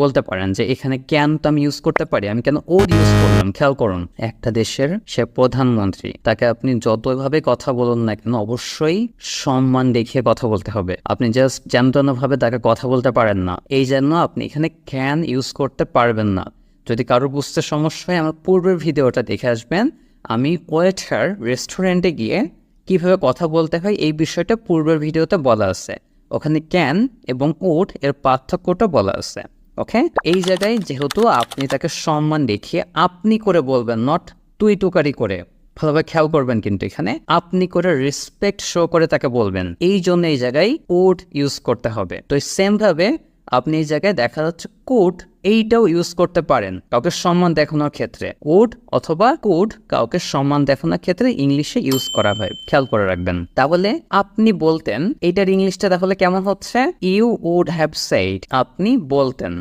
বলতে পারেন যে এখানে ক্যান তো আমি ইউজ করতে পারি, আমি কেন ওড ইউজ করলাম? খেয়াল করুন, একটা দেশের সে প্রধানমন্ত্রী, তাকে আপনি যতভাবে কথা বলুন না কেন অবশ্যই সম্মান দেখিয়ে কথা বলতে হবে। আপনি জাস্ট যেন ভাবে তাকে কথা বলতে পারেন না, এই জন্য আপনি এখানে ক্যান ইউজ করতে পারবেন না। যদি কারো বুঝতে সমস্যা হয় আমার পূর্বের ভিডিওটা দেখে আসবেন, আমি ওয়েটার রেস্টুরেন্টে গিয়ে কিভাবে কথা বলতে হয় এই বিষয়টা পূর্বের ভিডিওতে বলা আছে, ওখানে ক্যান এবং ওড এর পার্থক্যটা বলা আছে। ওকে, এই জায়গায় যেহেতু আপনি তাকে সম্মান দেখিয়ে আপনি করে বলবেন, নট তুই টুকারি করে। ভালোভাবে খেয়াল করবেন, কিন্তু এখানে আপনি করে রেসপেক্ট শো করে তাকে বলবেন, এই জন্য এই জায়গায় ওড ইউজ করতে হবে। তো সেম ভাবে আপনি এই জায়গায় দেখা যাচ্ছে কোড, এইটাও ইউজ করতে পারেন কাউকে সম্মান দেখানোর ক্ষেত্রে। কোড অথবা কোড কাউকে সম্মান দেখানোর ক্ষেত্রে ইংলিশে ইউজ করা হয়, খেয়াল করে রাখবেন। তাহলে আপনি বলতেন, এইটার ইংলিশটা তাহলে কেমন হচ্ছে? ইউ উড হ্যাভ সেইড, আপনি বলতেন।